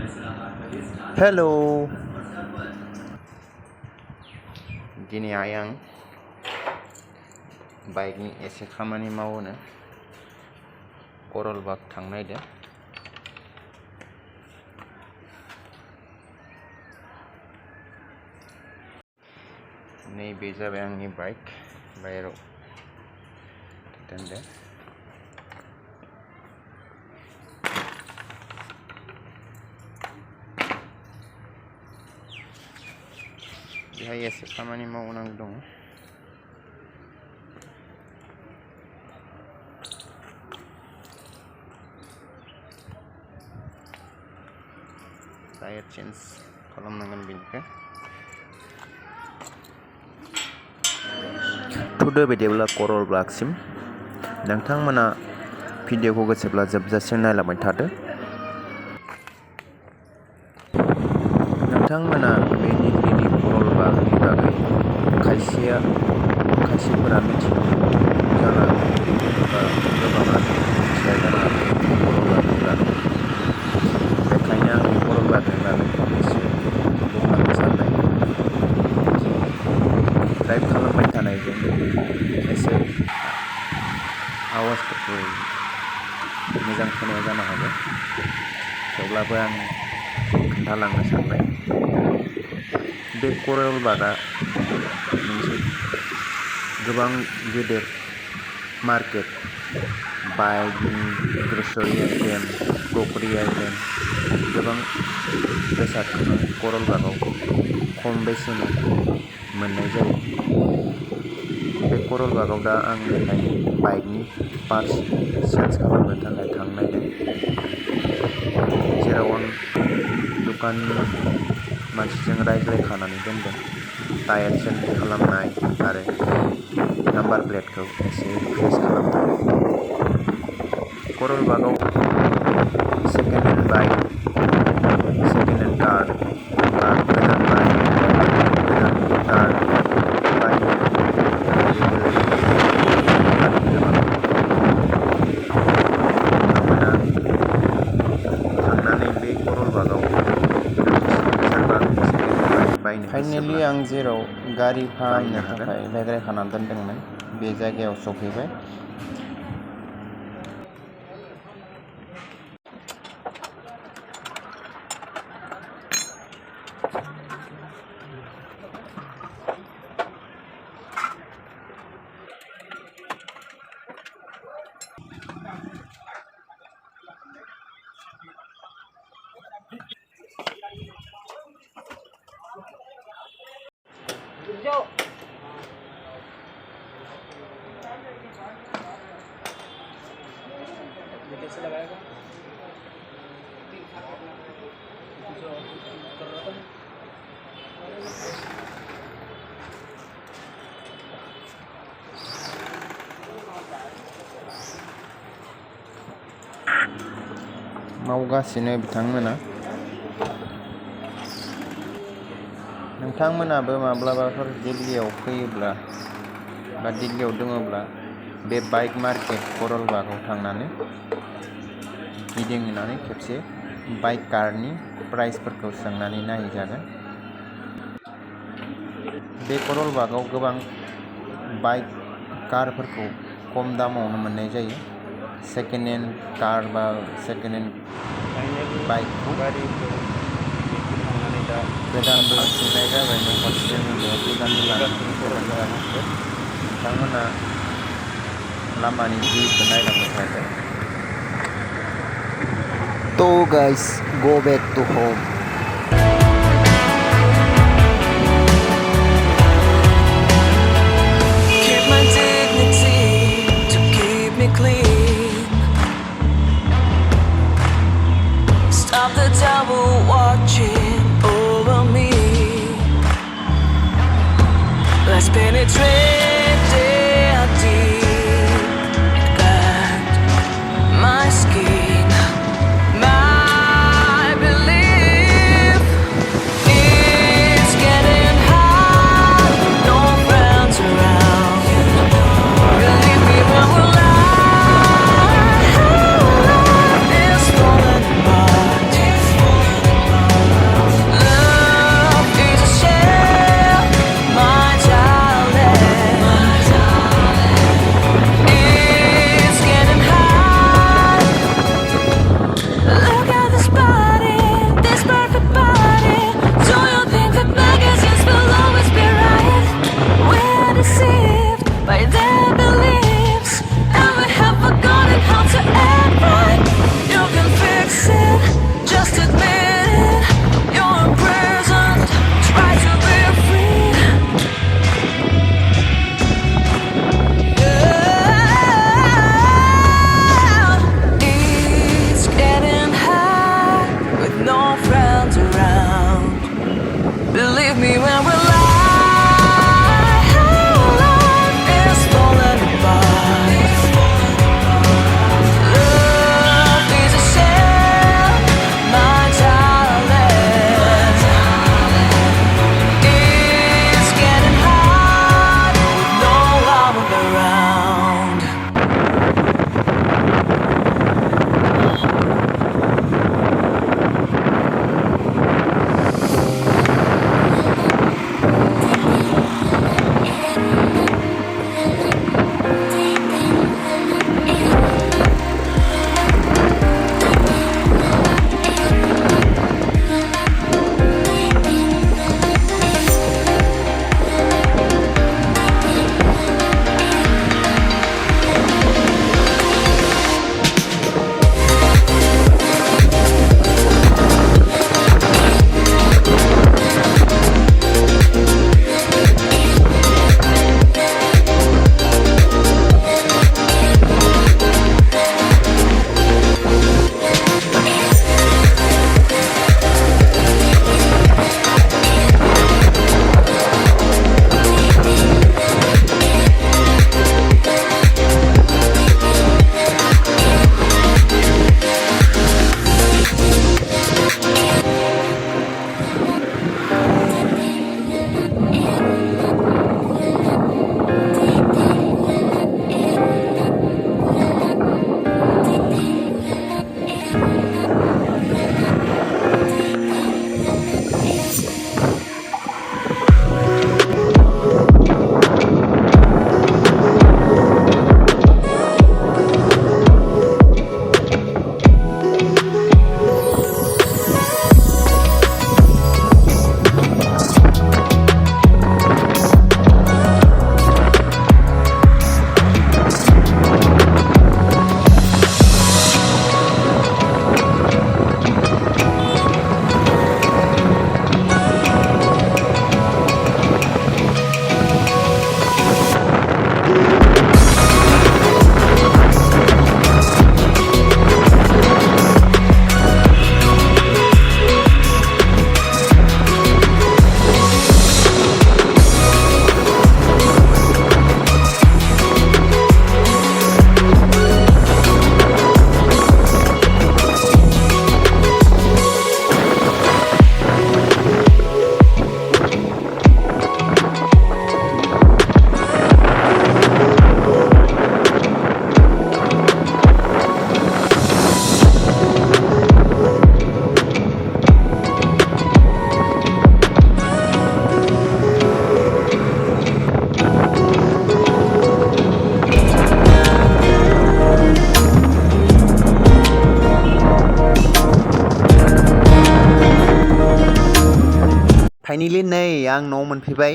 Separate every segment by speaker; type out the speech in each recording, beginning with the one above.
Speaker 1: Hello. Gini ayang bike-ni एसे खामानि मावनो करलबाग थांनायदो नैबे जाबाय आंनि बाइक बाहेराव दोनदो बेहाय एसे खामानि मावनांगौ दं टायार चेन्ज खालामनांगोन बेनिफ्राय थुदो बायदिब्ला करलबागसिम नोंथांमोना भिडिअखौ गोसोब्ला जोबजासिम नायलांबाय थादो नोंथांमोना बे दिल्लीनि करलबागनि बागै खायसेफोरा मिथियो जानो बा गोबाङानो मिथिया जानो करलबागनि बागै बेखायनो आं करलबागनि बागै फंनैसो बुंलांनो सानबाय ड्राइभ खालामबाय थानायजों एसे आवाजफोरखौ मोजां खोनाया जानो हागौ थेवब्लाबो आं खोन्थालांनो सानबाय बे करलबागआ मोनसे गोबां गेदेर मार्केट बाइकनि ग्रसारि आइटेम क्रकारि आइटेम गोबां बेसादखौनो करलबागआव खम बेसेनाव मोननाय जायो बे करलबागआव दा आं बेखायनो बाइकनि पार्ट्स चेन्ज खालामनो थाखाय थांनायदों जेराव आं दुकाननि मानसिजों रायज्लायखानानै दोनदों टायार चेन्ज खालामनाय आरो नाम्बार प्लेटखौ एसे रिप्लेस खालामनाय करलबागआव second hand bike second hand car गोदान बाइक गोदान कार बायनो एभेलेबेल आरो गोबां नोंथांमोना थांनानै बे करलबागआव फाइनेलि आं जेराव गारि फाहामनो थाखाय रायज्लायखाना दोनदोंमोन बे जायगायाव सफैबाय
Speaker 2: कैसे लगाएगा
Speaker 1: मावगासिनो बिथांमोना नोंथांमोनाबो माब्लाबाफोर दिल्लीयाव फैयोब्ला बा दिल्लीयाव दङब्ला बे बाइक मार्केट करलबागआव थांनानै गिदिंनानै खेबसे बाइक कारनि प्राइसफोरखौ सोंनानै नायजागोन बे करलबागआव गोबां बाइक कारफोरखौ खम दामावनो मोननाय जायो सेकेन्ड हेन्ड कार बा सेकेन्ड हेन्ड बाइकखौ गोदान लांफिननाय जाबाय न'खरसेजों गोदान लांफिननाय बिथांमोना लामानि भिउखौ नायलांबाय थादों तो गाइस गो बैक टू होम
Speaker 3: Keep my dignity to keep me clean. Stop the devil watching over me. Let's penetrate their deep and my skin. My belief is getting high. No friends around. Believe me when we're live. It's falling apart.
Speaker 1: Finally नै आं न'आव मोनफैबाय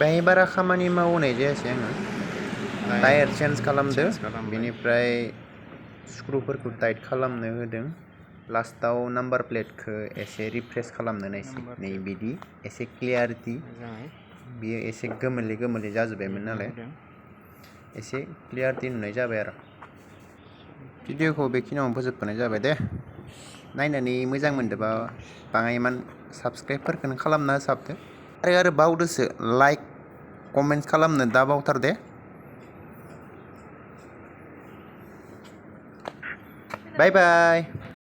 Speaker 1: बेहाय बारा खामानि मावनाय जायासै आङो टायार चेन्ज खालामदो बेनिफ्राय स्क्रुफोरखौ टाइट खालामनो होदों लास्टाव नाम्बार प्लेटखौ एसे रिफ्रेस खालामनो नायसै नै बिदि एसे क्लियारिटि बियो एसे गोमोरले जाजोब्बायमोन नालाय एसे क्लियारिटि नुनाय जाबाय आरो भिडिअखौ बेखिनियावनो फोजोबथ'नाय जाबाय दे नायनानै मोजां मोनदोंबा बाङायमान साबस्क्राइबफोरखौनो खालामना होसाबदो आरो बावदोसो लाइक कमेन्ट खालामनो दा बावथार दे बाय बाय